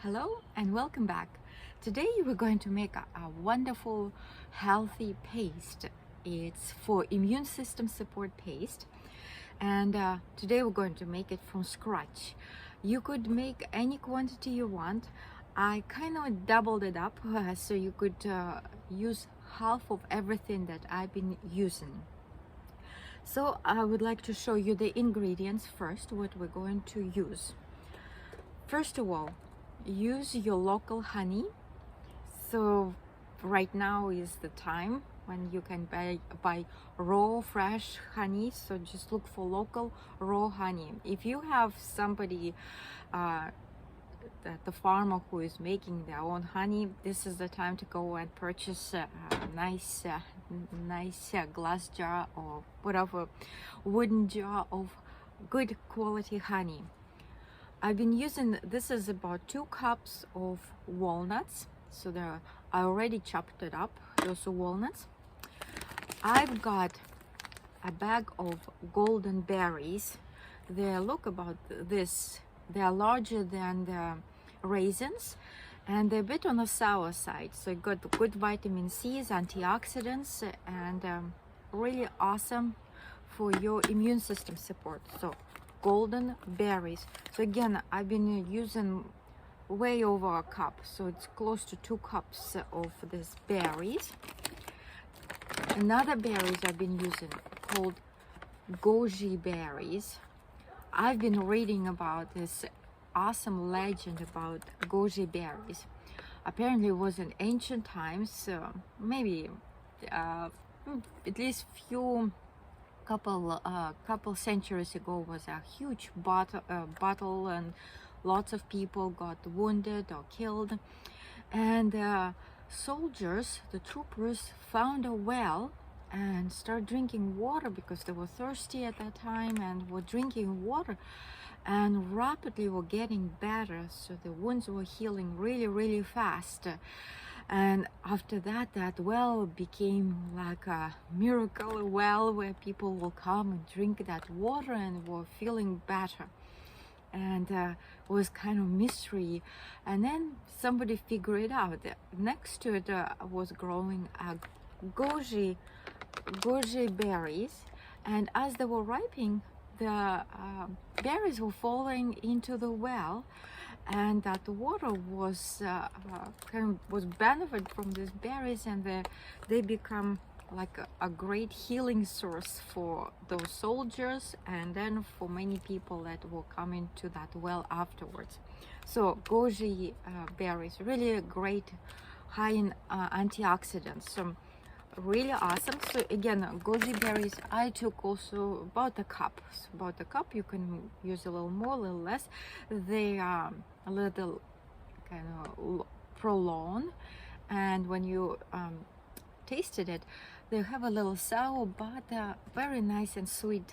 Hello and welcome back. Today we're going to make a wonderful healthy paste. It's for immune system support paste, and today we're going to make it from scratch. You could make any quantity you want. I kind of doubled it up so you could use half of everything that I've been using. So I would like to show you the ingredients first, what we're going to use. First of all, use your local honey. So right now is the time when you can buy raw fresh honey, so just look for local raw honey. If you have somebody the farmer who is making their own honey, this is the time to go and purchase a nice glass jar or whatever wooden jar of good quality honey. I've been using, this is about 2 cups of walnuts. So I already chopped it up, those walnuts. I've got a bag of golden berries. They look about this. They are larger than the raisins and they're a bit on the sour side. So it got good vitamin C's, antioxidants, and really awesome for your immune system support. So golden berries. So again, I've been using way over a cup, so it's close to 2 cups of these berries. Another berries I've been using called goji berries. I've been reading about this awesome legend about goji berries. Apparently it was in ancient times, maybe at least couple centuries ago, was a huge battle and lots of people got wounded or killed, and soldiers, the troopers, found a well and started drinking water because they were thirsty at that time and were drinking water and rapidly were getting better, so the wounds were healing really fast. And after that, that well became like a miracle well where people will come and drink that water and were feeling better. And it was kind of mystery. And then somebody figured it out. Next to it was growing goji berries. And as they were ripening, the berries were falling into the well, and that water was benefit from these berries, and they become like a great healing source for those soldiers and then for many people that will come into that well afterwards. So goji berries, really a great high in antioxidants. So really awesome. So again, goji berries I took also about a cup. So about a cup, you can use a little more, a little less. They are a little kind of prolonged, and when you tasted it, they have a little sour but very nice and sweet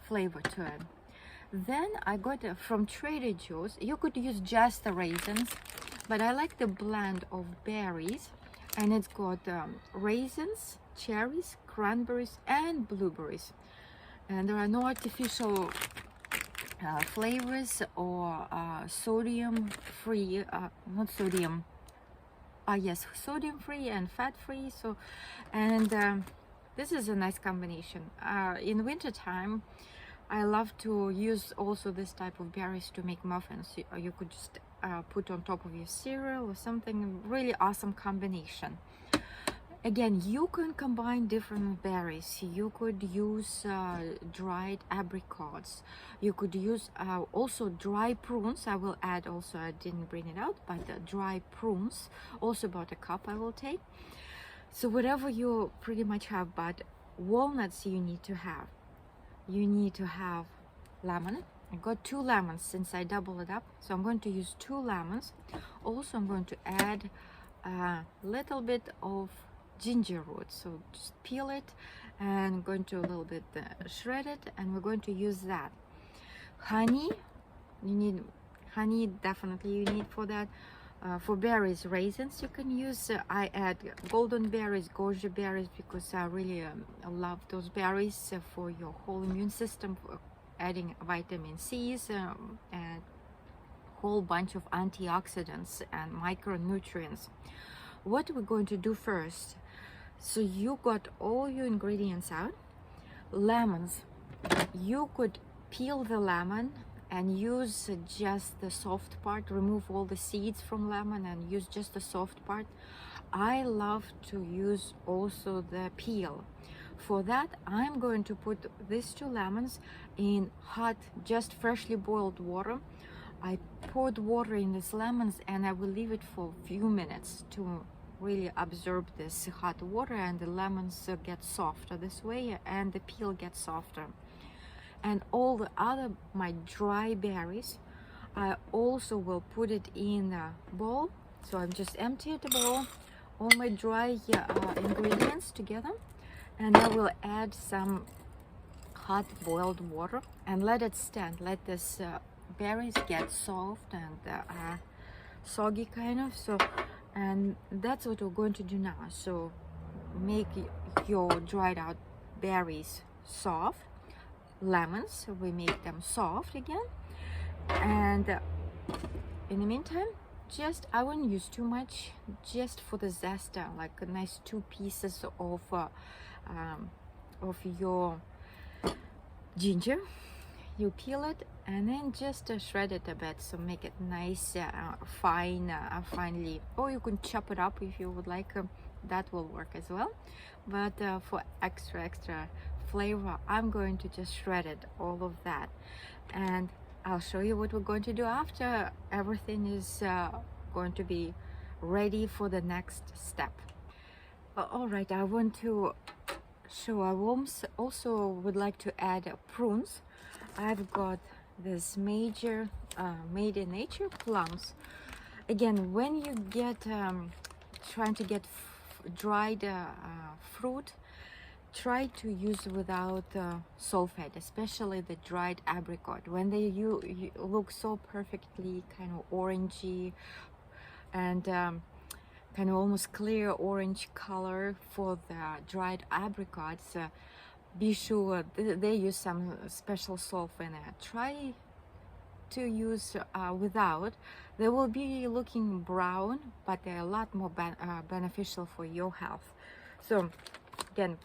flavor to it. Then I got from Trader Joe's. You could use just the raisins, but I like the blend of berries, and it's got raisins, cherries, cranberries, and blueberries. And there are no artificial flavors or sodium free, not sodium, yes, sodium free and fat free. So, and this is a nice combination. In winter time, I love to use also this type of berries to make muffins. You could just put on top of your cereal or something. Really awesome combination. Again, you can combine different berries. You could use dried apricots. You could use also dry prunes. I will add also, I didn't bring it out, but dry prunes, also about a cup I will take. So whatever you pretty much have, but walnuts you need to have. You need to have lemon. I got 2 lemons since I doubled it up, so I'm going to use 2 lemons. Also, I'm going to add a little bit of ginger root, so just peel it and I'm going to a little bit shred it, and we're going to use that. Honey, you need honey, definitely you need for that. For berries, raisins you can use. I add golden berries, goji berries, because I really love those berries for your whole immune system, for adding vitamin C's and whole bunch of antioxidants and micronutrients. What we're going to do first, so you got all your ingredients out. Lemons, you could peel the lemon and use just the soft part, remove all the seeds from lemon and use just the soft part. I love to use also the peel. For that, I'm going to put these 2 lemons in hot, just freshly boiled water. I poured water in these lemons and I will leave it for a few minutes to really absorb this hot water, and the lemons get softer this way and the peel gets softer. And all the other, my dry berries, I also will put it in a bowl. So I've just emptied the bowl, all my dry ingredients together, and I will add some hot boiled water and let it stand. Let this berries get soft and soggy kind of. So, and that's what we're going to do now. So make your dried out berries soft. Lemons, we make them soft again. And in the meantime, just I wouldn't use too much, just for the zest, like a nice 2 pieces of your ginger. You peel it and then just shred it a bit, so make it nice, finely. Or you can chop it up if you would like. That will work as well. But for extra flavor, I'm going to just shred it, all of that, and I'll show you what we're going to do after everything is going to be ready for the next step. All right, I want to show, I also would like to add prunes. I've got this major made in nature plums. Again, when you get trying to get dried fruit, try to use without sulfate, especially the dried apricot. When they you look so perfectly kind of orangey and kind of almost clear orange color for the dried apricots, be sure they use some special sulfate in it. Try to use without. They will be looking brown, but they're a lot more beneficial for your health. So again,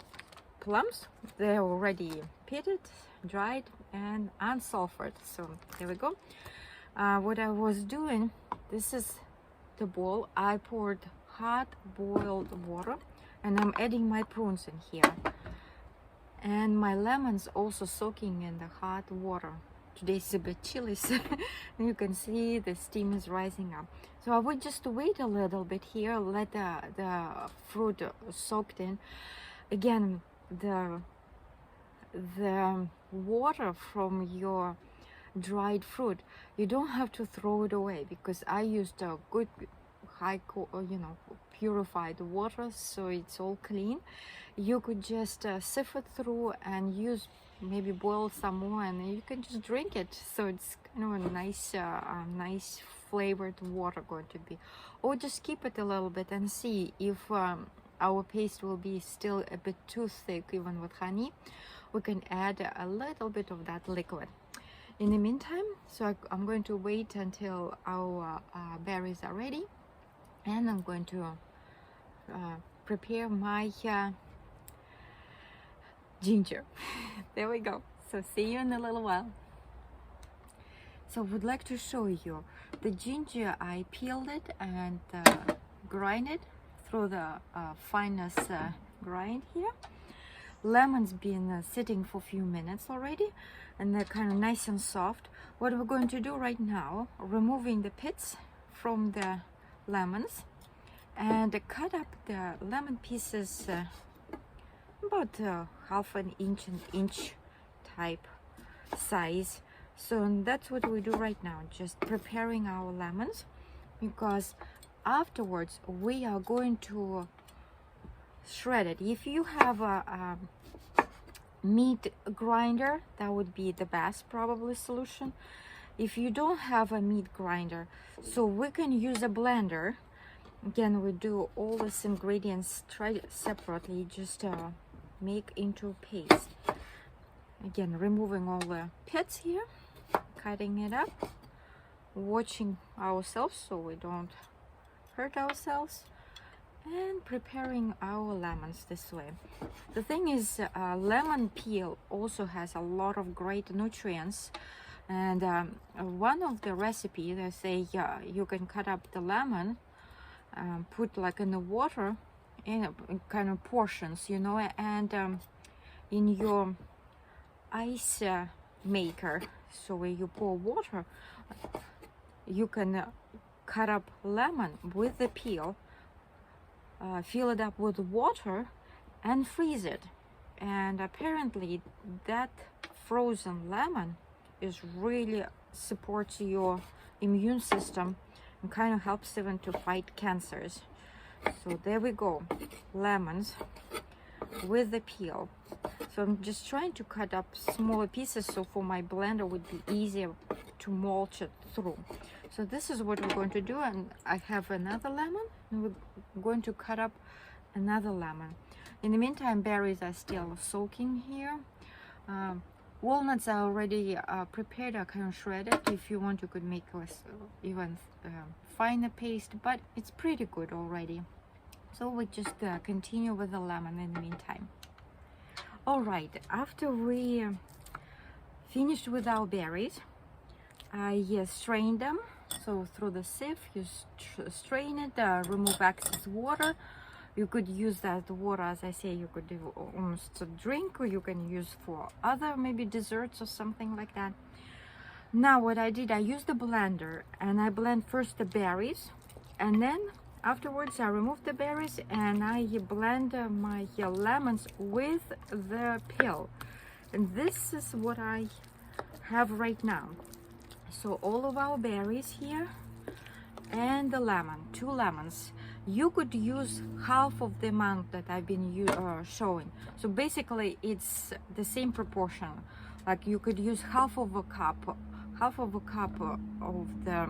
plums, they're already pitted, dried, and unsulfured. So here we go. What I was doing, this is the bowl. I poured hot boiled water and I'm adding my prunes in here, and my lemons also soaking in the hot water. Today's a bit chilly, so you can see the steam is rising up. So I would just wait a little bit here, let the fruit soaked in. Again, the water from your dried fruit, you don't have to throw it away, because I used a good purified water, so it's all clean. You could just sift it through and use, maybe boil some more, and you can just drink it. So it's kind of a nice flavored water going to be. Or just keep it a little bit and see if our paste will be still a bit too thick. Even with honey, we can add a little bit of that liquid. In the meantime, so I'm going to wait until our berries are ready, and I'm going to prepare my ginger. There we go. So see you in a little while. So I would like to show you the ginger. I peeled it and grind it through the finest grind here. Lemon's been sitting for a few minutes already, and they're kind of nice and soft. What we're going to do right now, removing the pits from the lemons, and cut up the lemon pieces about half an inch type size. So that's what we do right now, just preparing our lemons, because afterwards we are going to shred it. If you have a meat grinder, that would be the best probably solution. If you don't have a meat grinder, so we can use a blender. Again, we do all these ingredients separately, just make into paste. Again, removing all the pits here, cutting it up, watching ourselves so we don't hurt ourselves, and preparing our lemons this way. The thing is, lemon peel also has a lot of great nutrients, and one of the recipes they say you can cut up the lemon, put like in the water in kind of portions, you know, and in your ice maker, so where you pour water, you can cut up lemon with the peel, fill it up with water and freeze it. And apparently that frozen lemon is really supports your immune system and kind of helps even to fight cancers. So there we go, lemons with the peel. So I'm just trying to cut up smaller pieces so for my blender would be easier to mulch it through. So this is what we're going to do, and I have another lemon and we're going to cut up another lemon. In the meantime, berries are still soaking here. Walnuts are already prepared, are kind of shredded. If you want, you could make even finer paste, but it's pretty good already. So we just continue with the lemon in the meantime. All right, after we finished with our berries, I strained them. So through the sieve, you strain it, remove excess water. You could use that water, as I say, you could do almost a drink, or you can use for other maybe desserts or something like that. Now what I did, I used the blender and I blend first the berries, and then afterwards I remove the berries and I blend my lemons with the peel. And this is what I have right now. So all of our berries here and the lemon, 2 lemons. You could use half of the amount that I've been showing. So basically it's the same proportion. Like you could use half of a cup of the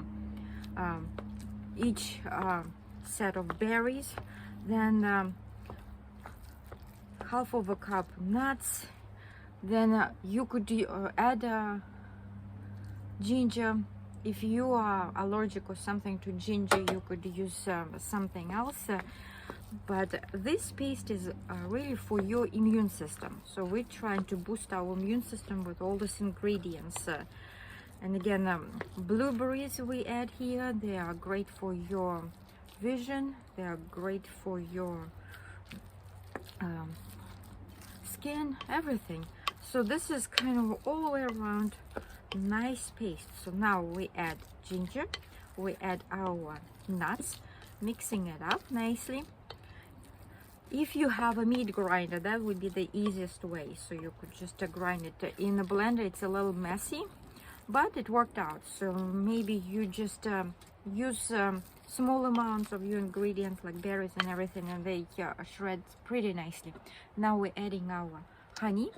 each set of berries, then half of a cup nuts, then you could add ginger. If you are allergic or something to ginger, you could use something else, but this paste is really for your immune system. So we're trying to boost our immune system with all these ingredients. And again, blueberries we add here, they are great for your vision, they are great for your skin, everything. So this is kind of all the way around nice paste. So now we add ginger, we add our nuts, mixing it up nicely. If you have a meat grinder, that would be the easiest way. So you could just grind it in a blender. It's a little messy, but it worked out. So maybe you just use small amounts of your ingredients like berries and everything, and they shred pretty nicely. Now we're adding our honey.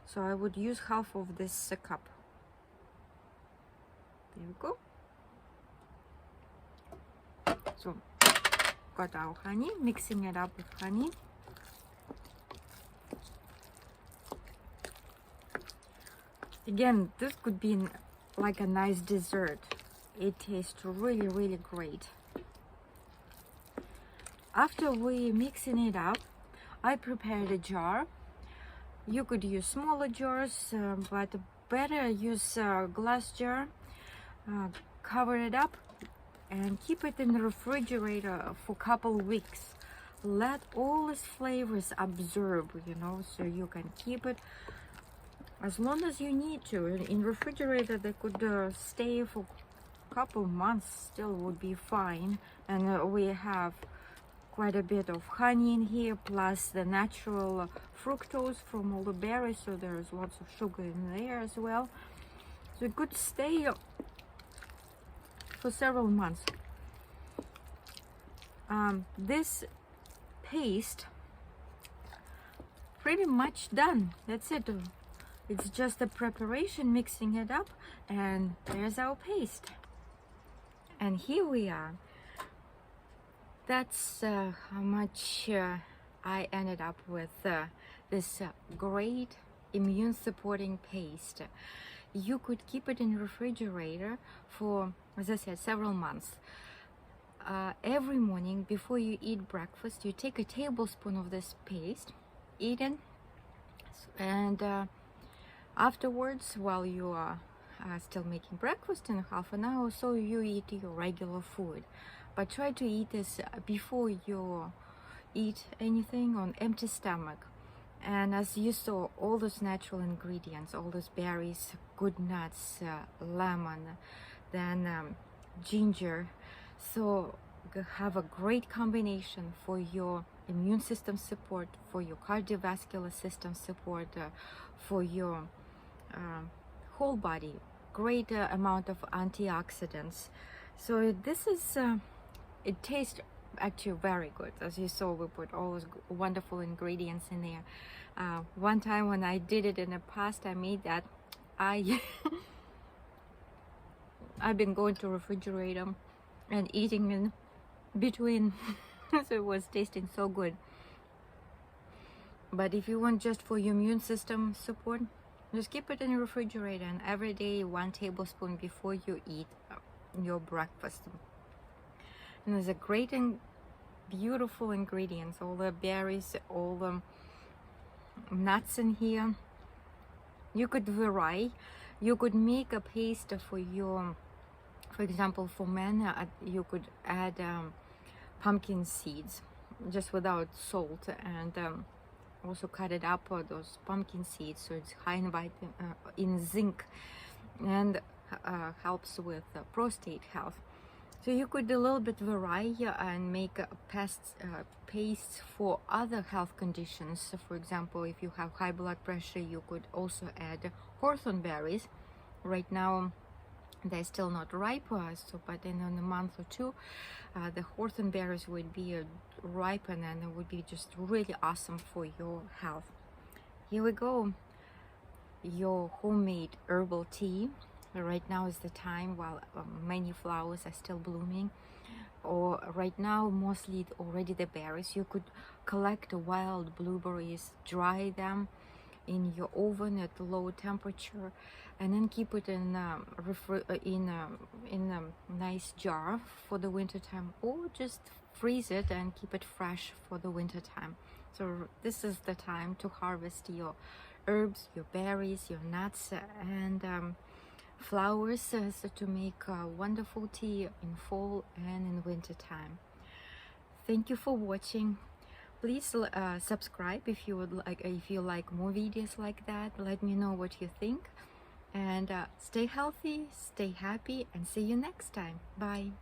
So I would use half of this cup. There we go. So got our honey, mixing it up with honey. Again, this could be like a nice dessert. It tastes really, really great. After we mixing it up, I prepared a jar. You could use smaller jars, but better use a glass jar. Cover it up and keep it in the refrigerator for a couple weeks. Let all its flavors absorb, you know, so you can keep it as long as you need to. In refrigerator, they could stay for a couple months, still would be fine. And we have quite a bit of honey in here, plus the natural fructose from all the berries, so there's lots of sugar in there as well. So it could stay for several months. This paste pretty much done. That's it. It's just the preparation, mixing it up, and there's our paste. And here we are. That's how much I ended up with this great immune supporting paste. you could keep it in the refrigerator for, as I said, several months. Every morning before you eat breakfast, you take a tablespoon of this paste, eat it, and afterwards, while you are still making breakfast, in half an hour or so, you eat your regular food. But try to eat this before you eat anything on empty stomach. And as you saw, all those natural ingredients, all those berries, good nuts, lemon, then ginger, so have a great combination for your immune system support, for your cardiovascular system support, for your whole body. Great amount of antioxidants. So this is it tastes actually very good. As you saw, we put all those wonderful ingredients in there. One time when I did it in the past, I made that. I've been going to refrigerator and eating in between. So it was tasting so good. But if you want just for your immune system support, just keep it in the refrigerator, and every day 1 tablespoon before you eat your breakfast. And there's a great and beautiful ingredients, all the berries, all the nuts in here. You could vary. You could make a paste for your, for example, for men, you could add pumpkin seeds just without salt, and also cut it up, those pumpkin seeds, so it's high in zinc, and helps with prostate health. So you could a little bit vary and make pastes for other health conditions. So for example, if you have high blood pressure, you could also add hawthorn berries. Right now they're still not ripe, so but in a month or two the hawthorn berries would be ripen, and it would be just really awesome for your health. Here we go, your homemade herbal tea. Right now is the time while many flowers are still blooming, or right now mostly already the berries. You could collect wild blueberries, dry them in your oven at low temperature, and then keep it in a nice jar for the winter time, or just freeze it and keep it fresh for the winter time. So this is the time to harvest your herbs, your berries, your nuts, and flowers, so to make wonderful tea in fall and in winter time. Thank you for watching. Please subscribe if you would like, if you like more videos like that. Let me know what you think, and stay healthy, stay happy, and see you next time. Bye.